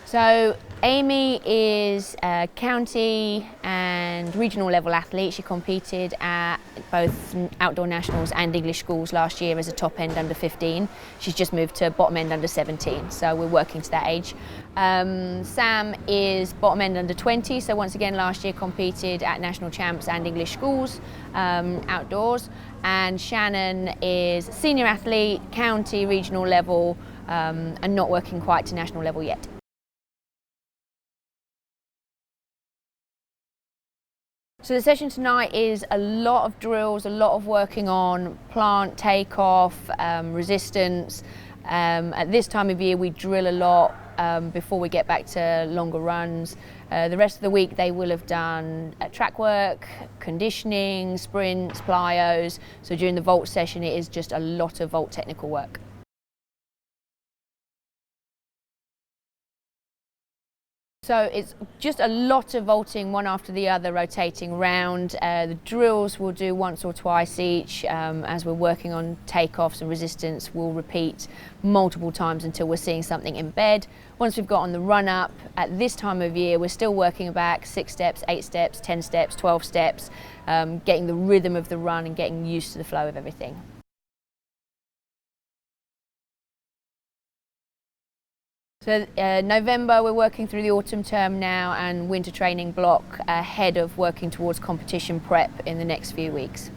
So Amy is a county and regional level athlete. She competed at both outdoor nationals and English schools last year as a top end under 15. She's just moved to bottom end under 17, so we're working to that age. Sam is bottom end under 20, so once again last year competed at national champs and English schools outdoors. And Shannon is senior athlete, county, regional level, and not working quite to national level yet. So the session tonight is a lot of drills, a lot of working on plant takeoff, resistance. At this time of year we drill a lot before we get back to longer runs. The rest of the week they will have done track work, conditioning, sprints, plyos. So during the vault session it is just a lot of vault technical work. So it's just a lot of vaulting one after the other, rotating around. The drills we'll do once or twice each. As we're working on takeoffs and resistance, we'll repeat multiple times until we're seeing something embed. Once we've got on the run up, at this time of year, we're still working back 6 steps, 8 steps, 10 steps, 12 steps, getting the rhythm of the run and getting used to the flow of everything. So November we're working through the autumn term now and winter training block ahead of working towards competition prep in the next few weeks.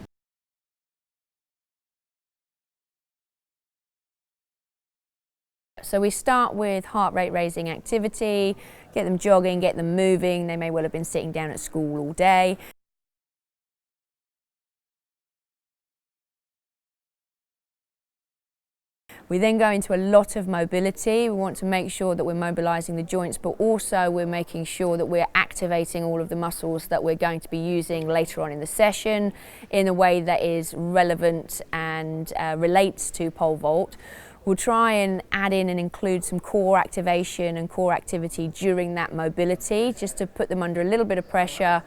So we start with heart rate raising activity, get them jogging, get them moving. They may well have been sitting down at school all day. We then go into a lot of mobility. We want to make sure that we're mobilising the joints, but also we're making sure that we're activating all of the muscles that we're going to be using later on in the session in a way that is relevant and relates to pole vault. We'll try and add in and include some core activation and core activity during that mobility, just to put them under a little bit of pressure.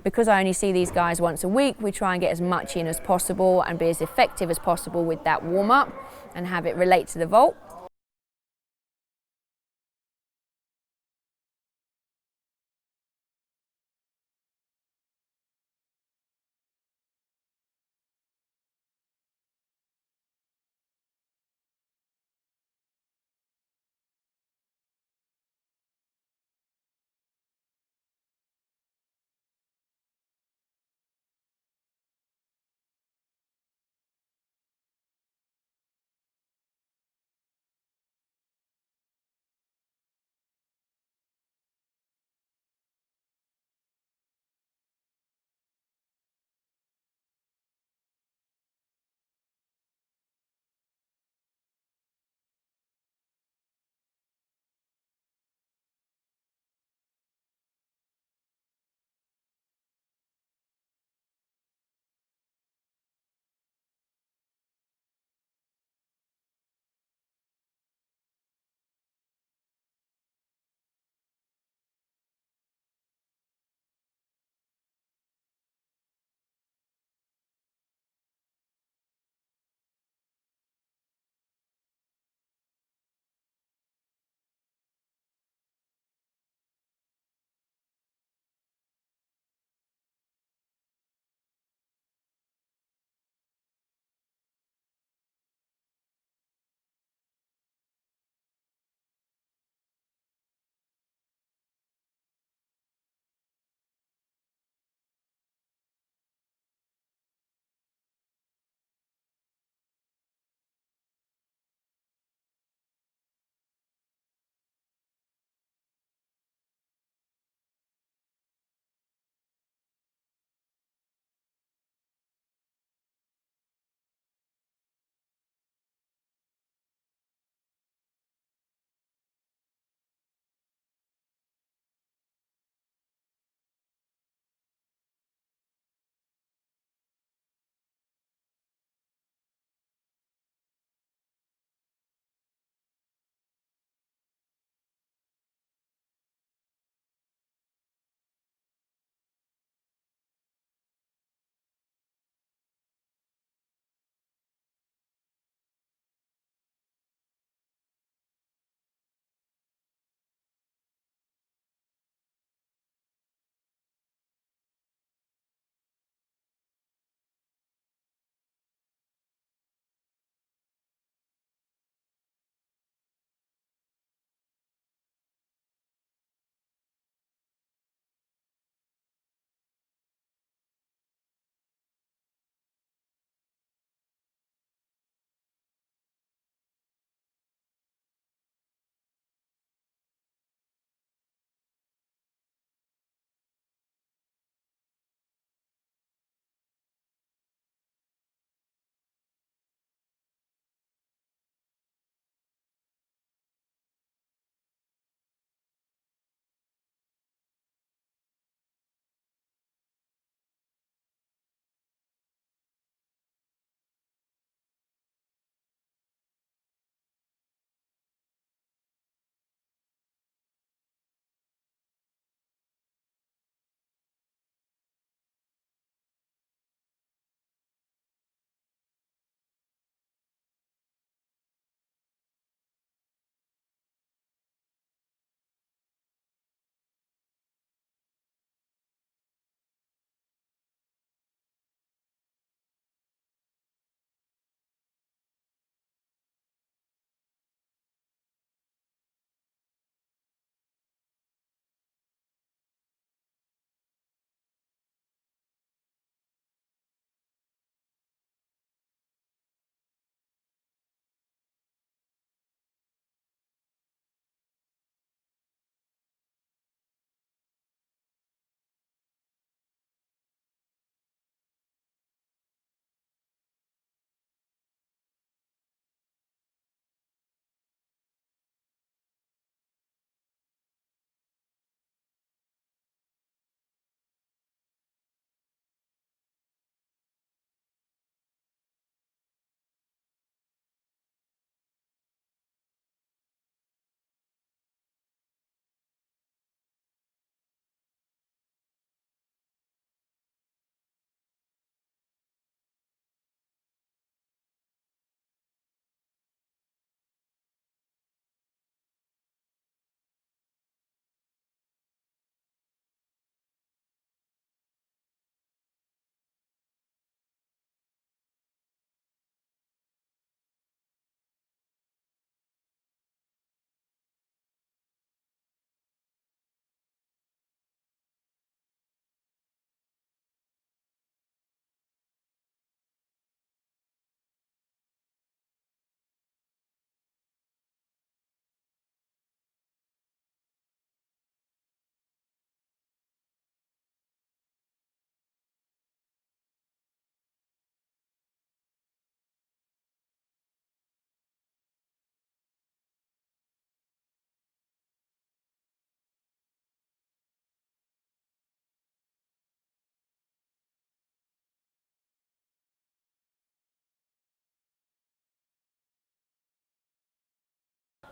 Because I only see these guys once a week, we try and get as much in as possible and be as effective as possible with that warm-up and have it relate to the vault.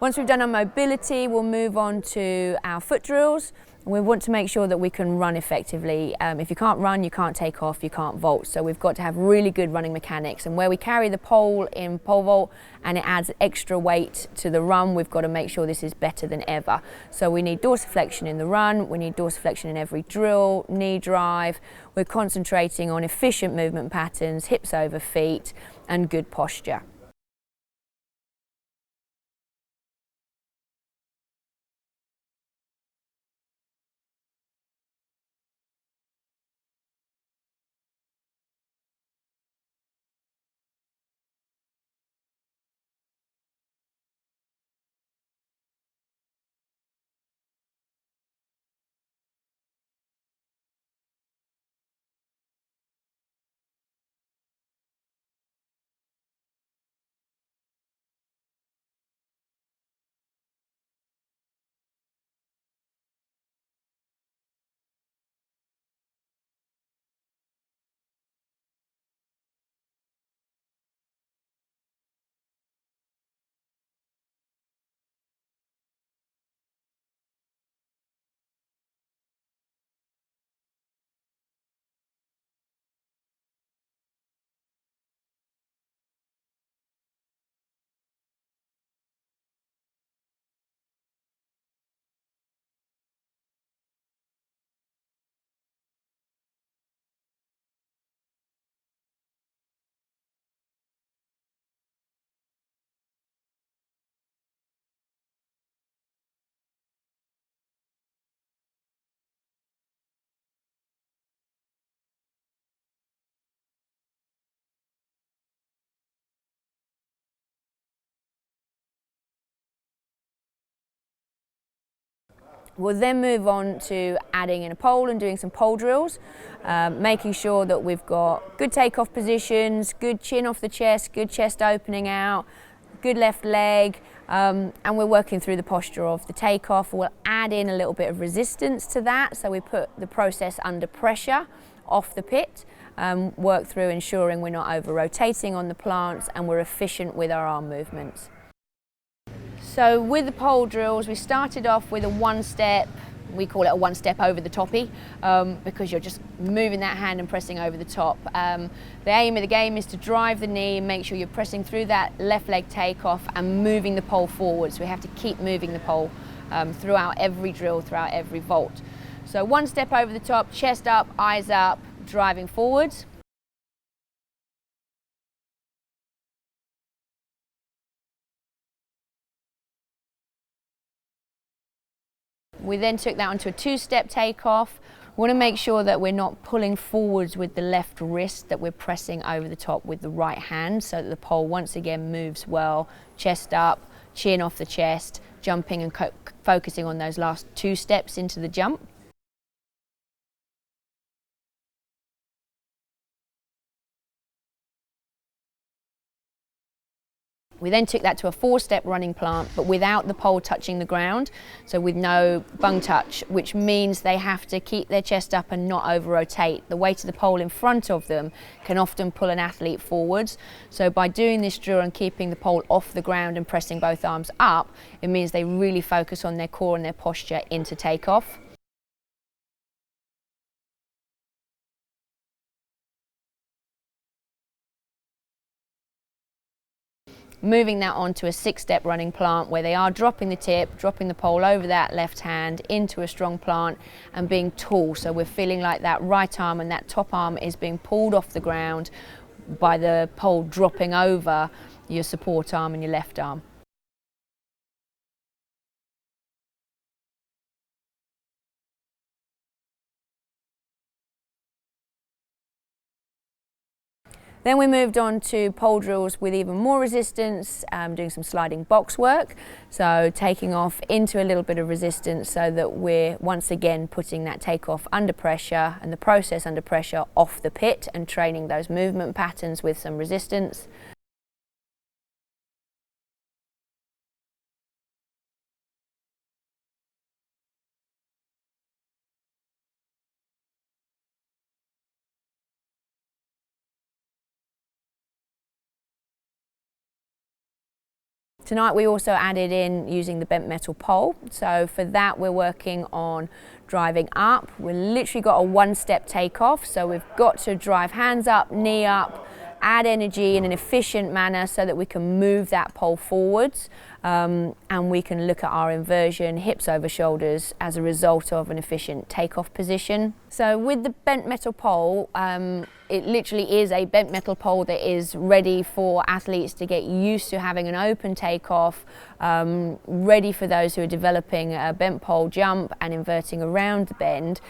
Once we've done our mobility, we'll move on to our foot drills. We want to make sure that we can run effectively. If you can't run, you can't take off, you can't vault. So we've got to have really good running mechanics. And where we carry the pole in pole vault and it adds extra weight to the run, we've got to make sure this is better than ever. So we need dorsiflexion in the run, we need dorsiflexion in every drill, knee drive. We're concentrating on efficient movement patterns, hips over feet, and good posture. We'll then move on to adding in a pole and doing some pole drills, making sure that we've got good takeoff positions, good chin off the chest, good chest opening out, good left leg, and we're working through the posture of the takeoff. We'll add in a little bit of resistance to that, so we put the process under pressure off the pit, work through ensuring we're not over-rotating on the plants and we're efficient with our arm movements. So with the pole drills, we started off with a one-step, we call it a one-step over the toppy, because you're just moving that hand and pressing over the top. The aim of the game is to drive the knee and make sure you're pressing through that left leg takeoff and moving the pole forward. So we have to keep moving the pole throughout every drill, throughout every vault. So one step over the top, chest up, eyes up, driving forwards. We then took that onto a two-step takeoff. We want to make sure that we're not pulling forwards with the left wrist, that we're pressing over the top with the right hand so that the pole once again moves well, chest up, chin off the chest, jumping and focusing on those last two steps into the jump. We then took that to a four-step running plant, but without the pole touching the ground, so with no bung touch, which means they have to keep their chest up and not over-rotate. The weight of the pole in front of them can often pull an athlete forwards. So by doing this drill and keeping the pole off the ground and pressing both arms up, it means they really focus on their core and their posture into takeoff. Moving that onto a six-step running plant where they are dropping the tip, dropping the pole over that left hand into a strong plant and being tall. So we're feeling like that right arm and that top arm is being pulled off the ground by the pole dropping over your support arm and your left arm. Then we moved on to pole drills with even more resistance, doing some sliding box work. So taking off into a little bit of resistance so that we're once again putting that takeoff under pressure and the process under pressure off the pit and training those movement patterns with some resistance. Tonight we also added in using the bent metal pole. So for that we're working on driving up. We've literally got a one-step takeoff, so we've got to drive hands up, knee up, add energy in an efficient manner so that we can move that pole forwards, and we can look at our inversion, hips over shoulders, as a result of an efficient takeoff position. So with the bent metal pole, it literally is a bent metal pole that is ready for athletes to get used to having an open takeoff, ready for those who are developing a bent pole jump and inverting around the bend.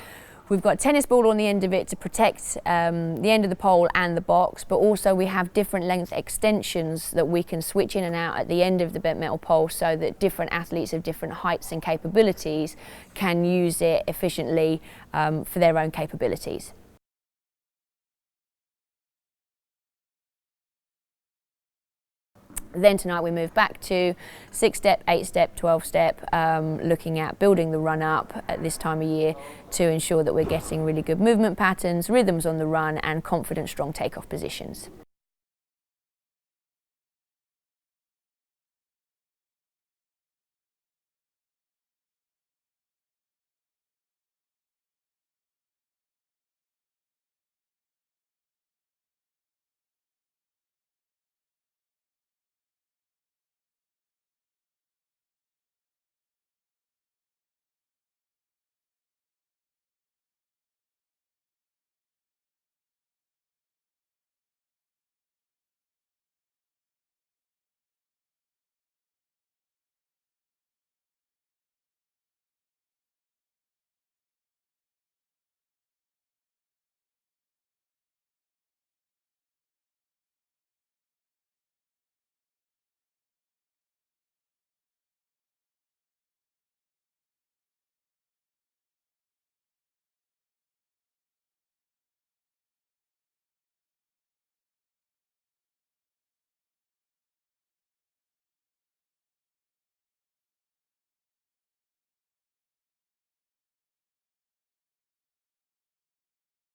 We've got a tennis ball on the end of it to protect the end of the pole and the box, but also we have different length extensions that we can switch in and out at the end of the bent metal pole so that different athletes of different heights and capabilities can use it efficiently for their own capabilities. Then tonight we move back to 6-step, 8-step, 12-step, looking at building the run up at this time of year to ensure that we're getting really good movement patterns, rhythms on the run and confident, strong takeoff positions.